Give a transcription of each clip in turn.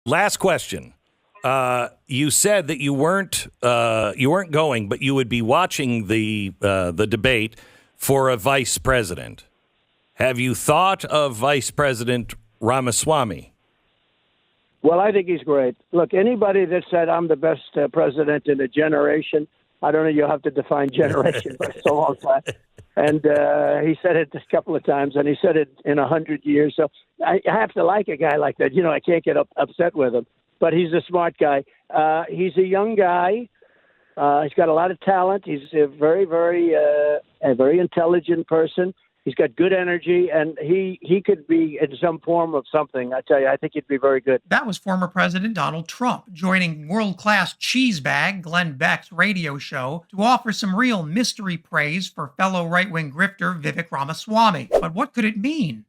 Last question. You said that you weren't going, but you would be watching the debate for a vice president. Have you thought of Vice President Ramaswamy? Well, I think he's great. Look, anybody that said I'm the best president in a generation, I don't know, you'll have to define generation, but it's a long time. And he said it a couple of times, and he said it in 100 years. So I have to like a guy like that. You know, I can't get upset with him, but he's a smart guy. He's a young guy. He's got a lot of talent. He's a very, a very intelligent person. He's got good energy, and he could be in some form of something. I tell you, I think he'd be very good. That was former President Donald Trump joining world-class cheesebag Glenn Beck's radio show to offer some real mystery praise for fellow right-wing grifter Vivek Ramaswamy. But what could it mean?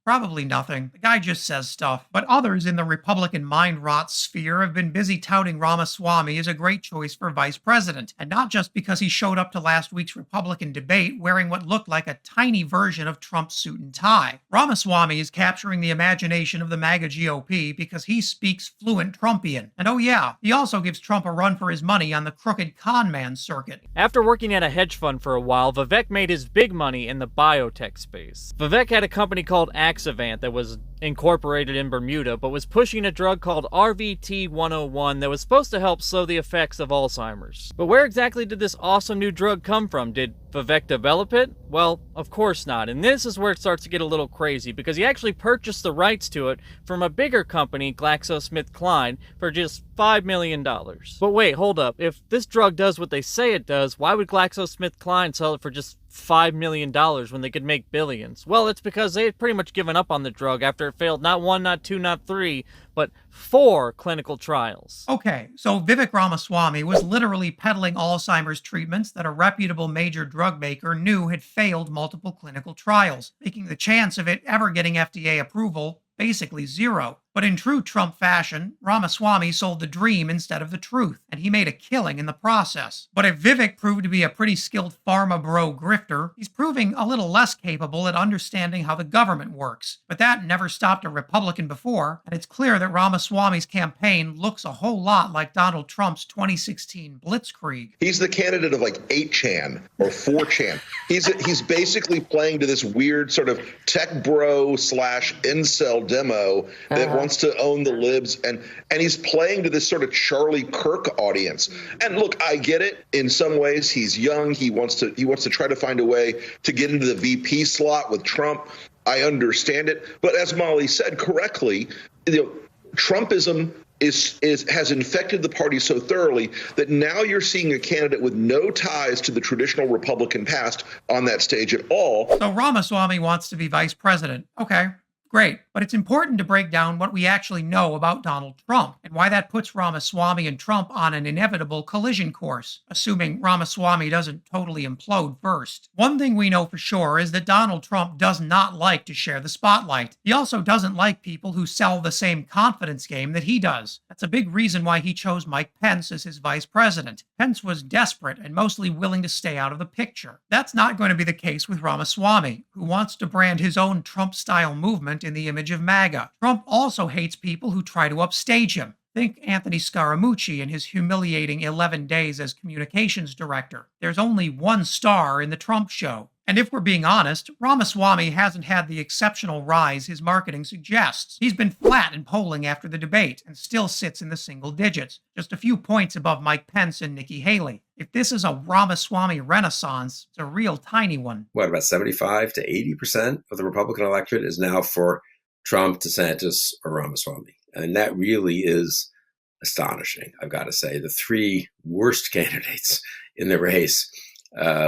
Probably nothing. The guy just says stuff. But others in the Republican mind rot sphere have been busy touting Ramaswamy as a great choice for vice president. And not just because he showed up to last week's Republican debate wearing what looked like a tiny version of Trump's suit and tie. Ramaswamy is capturing the imagination of the MAGA GOP because he speaks fluent Trumpian. And oh yeah, he also gives Trump a run for his money on the crooked con man circuit. After working at a hedge fund for a while, Vivek made his big money in the biotech space. Vivek had a company called Axavant that was incorporated in Bermuda, but was pushing a drug called RVT-101 that was supposed to help slow the effects of Alzheimer's. But where exactly did this awesome new drug come from? Did Vivek develop it? Well, of course not. And this is where it starts to get a little crazy, because he actually purchased the rights to it from a bigger company, GlaxoSmithKline, for just $5 million. But wait, hold up. If this drug does what they say it does, why would GlaxoSmithKline sell it for just $5 million when they could make billions? Well, it's because they had pretty much given up on the drug after it failed not 1, not 2, not 3, but 4 clinical trials. Okay, so Vivek Ramaswamy was literally peddling Alzheimer's treatments that a reputable major drug maker knew had failed multiple clinical trials, making the chance of it ever getting FDA approval basically zero. But in true Trump fashion, Ramaswamy sold the dream instead of the truth, and he made a killing in the process. But if Vivek proved to be a pretty skilled pharma bro grifter, he's proving a little less capable at understanding how the government works. But that never stopped a Republican before, and it's clear that Ramaswamy's campaign looks a whole lot like Donald Trump's 2016 blitzkrieg. He's the candidate of like 8chan or 4chan. He's basically playing to this weird sort of tech bro / incel demo that wants to own the libs, and he's playing to this sort of Charlie Kirk audience. And look, I get it. In some ways, he's young. He wants to try to find a way to get into the VP slot with Trump. I understand it, but as Molly said correctly, Trumpism has infected the party so thoroughly that now you're seeing a candidate with no ties to the traditional Republican past on that stage at all. So Ramaswamy wants to be vice president. Okay. Great, but it's important to break down what we actually know about Donald Trump and why that puts Ramaswamy and Trump on an inevitable collision course, assuming Ramaswamy doesn't totally implode first. One thing we know for sure is that Donald Trump does not like to share the spotlight. He also doesn't like people who sell the same confidence game that he does. That's a big reason why he chose Mike Pence as his vice president. Pence was desperate and mostly willing to stay out of the picture. That's not going to be the case with Ramaswamy, who wants to brand his own Trump-style movement in the image of MAGA. Trump also hates people who try to upstage him. Think Anthony Scaramucci and his humiliating 11 days as communications director. There's only one star in the Trump show. And if we're being honest, Ramaswamy hasn't had the exceptional rise his marketing suggests. He's been flat in polling after the debate and still sits in the single digits, just a few points above Mike Pence and Nikki Haley. If this is a Ramaswamy renaissance, it's a real tiny one. What, about 75 to 80% of the Republican electorate is now for Trump, DeSantis, or Ramaswamy. And that really is astonishing, I've got to say. The 3 worst candidates in the race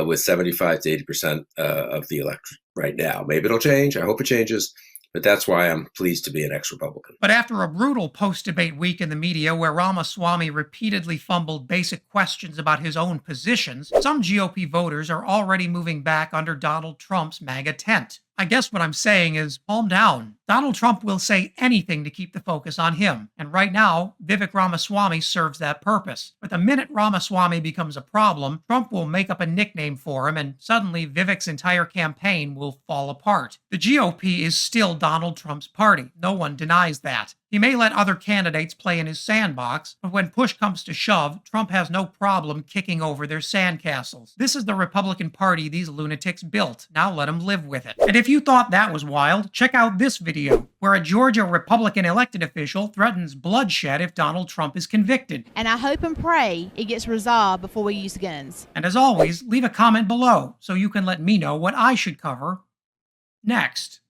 with 75 to 80% of the electorate right now. Maybe it'll change. I hope it changes. But that's why I'm pleased to be an ex-Republican. But after a brutal post-debate week in the media where Ramaswamy repeatedly fumbled basic questions about his own positions, some GOP voters are already moving back under Donald Trump's MAGA tent. I guess what I'm saying is, calm down. Donald Trump will say anything to keep the focus on him, and right now, Vivek Ramaswamy serves that purpose. But the minute Ramaswamy becomes a problem, Trump will make up a nickname for him, and suddenly Vivek's entire campaign will fall apart. The GOP is still Donald Trump's party. No one denies that. He may let other candidates play in his sandbox, but when push comes to shove, Trump has no problem kicking over their sandcastles. This is the Republican Party these lunatics built. Now let them live with it. And if you thought that was wild, check out this video, where a Georgia Republican elected official threatens bloodshed if Donald Trump is convicted. And I hope and pray it gets resolved before we use guns. And as always, leave a comment below so you can let me know what I should cover next.